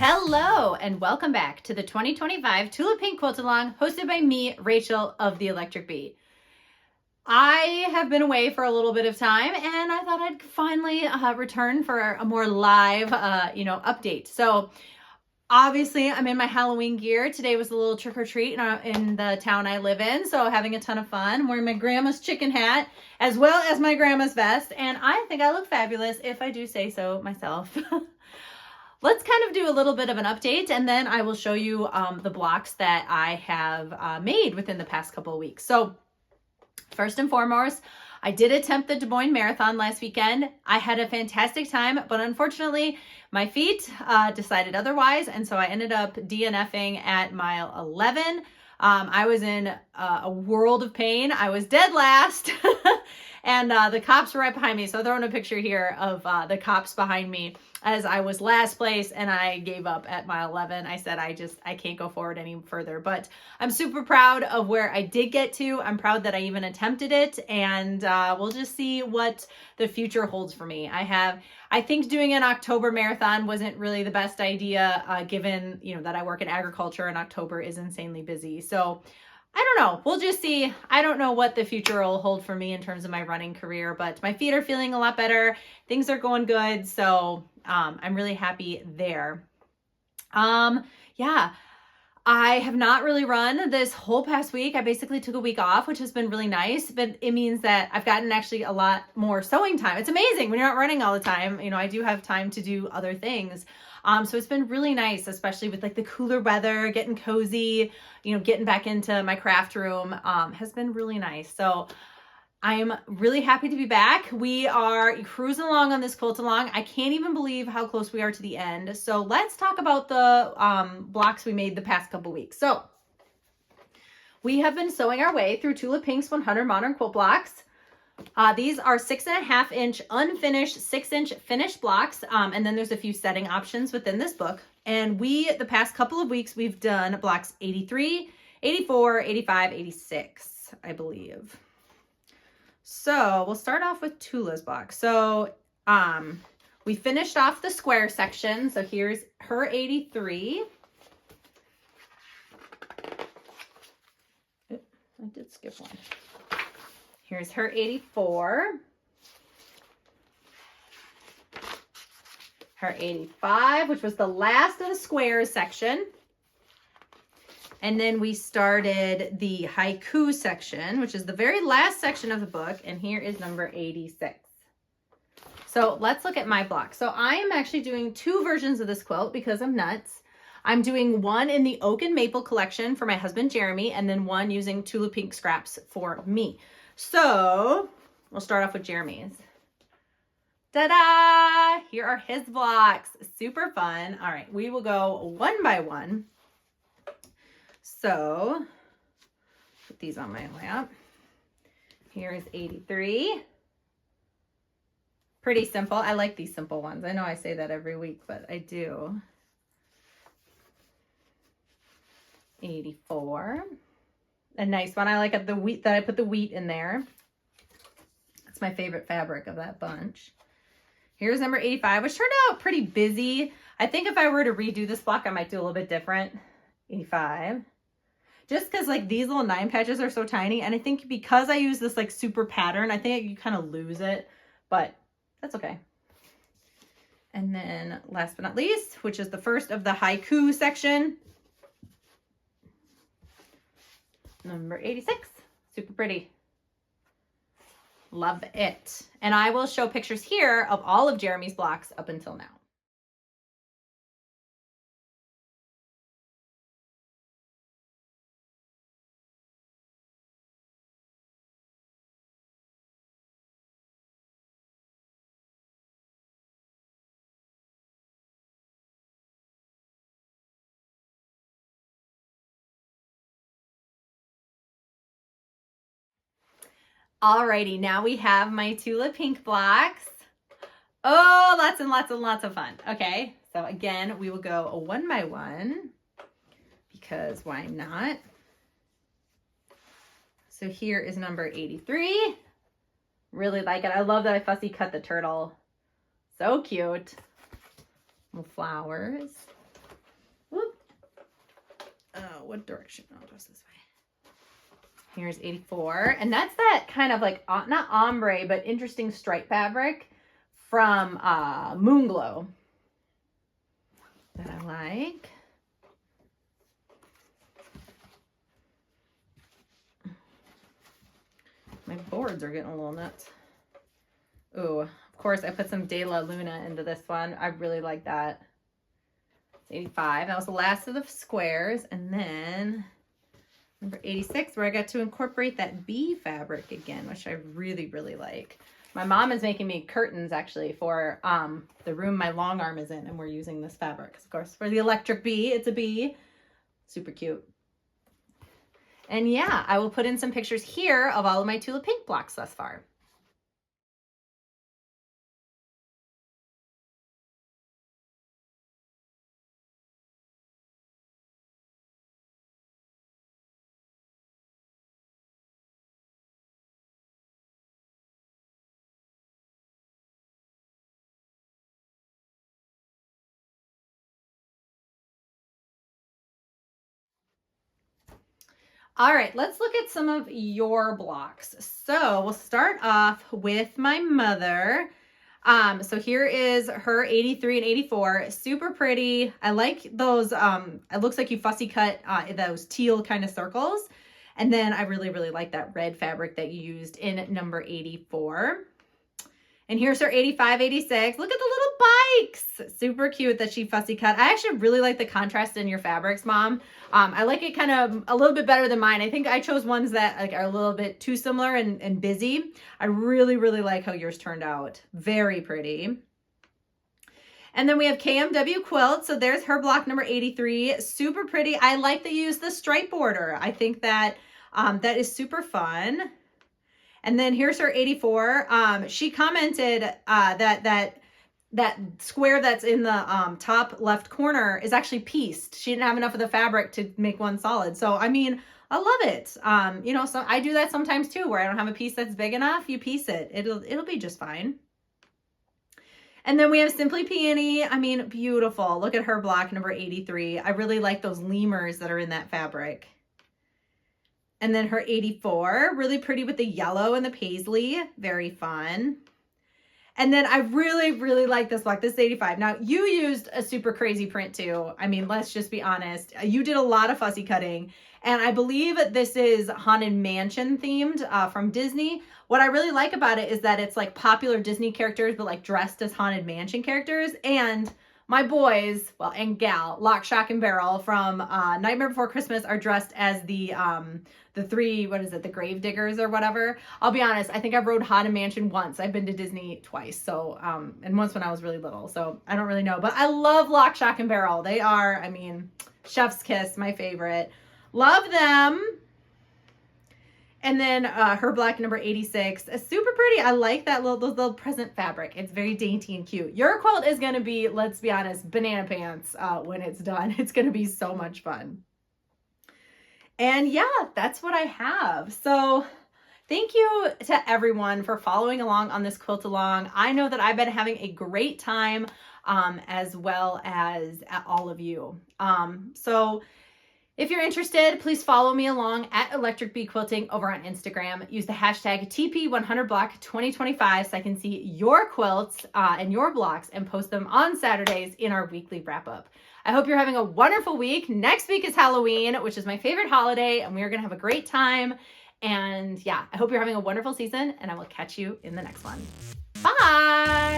Hello and welcome back to the 2025 Tula Pink Quilt Along hosted by me, Rachel of the Electric Bee. I have been away for a little bit of time and I thought I'd finally return for a more live, update. So obviously I'm in my Halloween gear. Today was a little trick or treat in the town I live in. So having a ton of fun. I'm wearing my grandma's chicken hat as well as my grandma's vest. And I think I look fabulous if I do say so myself. Let's kind of do a little bit of an update and then I will show you the blocks that I have made within the past couple of weeks. So first and foremost, I did attempt the Des Moines Marathon last weekend. I had a fantastic time, but unfortunately my feet decided otherwise. And so I ended up DNFing at mile 11. I was in a world of pain. I was dead last. And the cops were right behind me. So I'm throwing a picture here of the cops behind me as I was last place and I gave up at mile 11. I said, I can't go forward any further, but I'm super proud of where I did get to. I'm proud that I even attempted it, and we'll just see what the future holds for me. I think doing an October marathon wasn't really the best idea, given, that I work in agriculture and October is insanely busy. So I don't know. We'll just see. I don't know what the future will hold for me in terms of my running career, but my feet are feeling a lot better. Things are going good. So I'm really happy there. Yeah, I have not really run this whole past week. I basically took a week off, which has been really nice, but it means that I've gotten actually a lot more sewing time. It's amazing when you're not running all the time. I do have time to do other things. So it's been really nice, especially with like the cooler weather, getting cozy, getting back into my craft room, has been really nice. So I'm really happy to be back. We are cruising along on this quilt along. I can't even believe how close we are to the end. So let's talk about the blocks we made the past couple weeks. So we have been sewing our way through Tula Pink's 100 Modern Quilt Blocks. These are 6.5 inch unfinished, 6-inch finished blocks. And then there's a few setting options within this book. And the past couple of weeks, we've done blocks 83, 84, 85, 86, I believe. So we'll start off with Tula's block. So we finished off the square section. So here's her 83. I did skip one. Here's her 84. Her 85, which was the last of the squares section. And then we started the haiku section, which is the very last section of the book. And here is number 86. So let's look at my block. So I am actually doing two versions of this quilt because I'm nuts. I'm doing one in the Oak and Maple collection for my husband, Jeremy, and then one using Tula Pink scraps for me. So we'll start off with Jeremy's. Ta-da! Here are his blocks. Super fun. All right, we will go one by one. So put these on my lap. Here is 83. Pretty simple. I like these simple ones. I know I say that every week, but I do. 84. A nice one. I like the wheat that I put the wheat in there. That's my favorite fabric of that bunch. Here's number 85, which turned out pretty busy. I think if I were to redo this block, I might do a little bit different. 85. Just because like these little 9 patches are so tiny. And I think because I use this like super pattern, I think you kind of lose it, but that's okay. And then last but not least, which is the first of the haiku section. Number 86, super pretty. Love it. And I will show pictures here of all of Jeremy's blocks up until now. Alrighty, now we have my Tula Pink blocks. Oh, lots and lots and lots of fun. Okay, so again, we will go one by one because why not? So here is number 83. Really like it. I love that I fussy cut the turtle. So cute. Little flowers. what direction? I'll just this way. Here's 84. And that's that kind of like, not ombre, but interesting stripe fabric from Moonglow that I like. My boards are getting a little nuts. Ooh, of course I put some De La Luna into this one. I really like that. It's 85. That was the last of the squares. And then number 86, where I got to incorporate that bee fabric again, which I really, really like. My mom is making me curtains actually for the room my long arm is in, and we're using this fabric. Of course, for the electric bee, it's a bee. Super cute. And yeah, I will put in some pictures here of all of my Tula Pink blocks thus far. All right, let's look at some of your blocks. So we'll start off with my mother. So here is her 83 and 84, super pretty. I like those, it looks like you fussy cut those teal kind of circles. And then I really, really like that red fabric that you used in number 84. And here's her 85, 86. Look at the little bikes. Super cute that she fussy cut. I actually really like the contrast in your fabrics, Mom. I like it kind of a little bit better than mine. I think I chose ones that like are a little bit too similar and busy. I really, really like how yours turned out. Very pretty. And then we have KMW Quilt. So there's her block number 83. Super pretty. I like that you use the stripe border. I think that that is super fun. And then here's her 84. She commented that square that's in the top left corner is actually pieced. She didn't have enough of the fabric to make one solid. So, I mean, I love it. You know, so I do that sometimes too, where I don't have a piece that's big enough. You piece it. It'll be just fine. And then we have Simply Peony. I mean, beautiful. Look at her block number 83. I really like those lemurs that are in that fabric. And then her 84, really pretty with the yellow and the paisley. Very fun. And then I really, really like this block. This is 85. Now, you used a super crazy print too. I mean, let's just be honest. You did a lot of fussy cutting. And I believe this is Haunted Mansion themed from Disney. What I really like about it is that it's like popular Disney characters, but like dressed as Haunted Mansion characters. And my boys, well, and gal, Lock, Shock, and Barrel from Nightmare Before Christmas are dressed as the three, what is it, the grave diggers or whatever. I'll be honest, I think I've rode Haunted Mansion once. I've been to Disney twice, so, and once when I was really little, so I don't really know. But I love Lock, Shock, and Barrel. They are, I mean, chef's kiss, my favorite. Love them. And then her black number 86, super pretty. I like that little present fabric. It's very dainty and cute. Your quilt is going to be, let's be honest, banana pants when it's done. It's going to be so much fun. And yeah, that's what I have. So thank you to everyone for following along on this quilt along. I know that I've been having a great time as well as all of you. So if you're interested, please follow me along at Electric Bee Quilting over on Instagram. Use the hashtag TP100Block2025 so I can see your quilts and your blocks and post them on Saturdays in our weekly wrap-up. I hope you're having a wonderful week. Next week is Halloween, which is my favorite holiday, and we are going to have a great time. And yeah, I hope you're having a wonderful season, and I will catch you in the next one. Bye!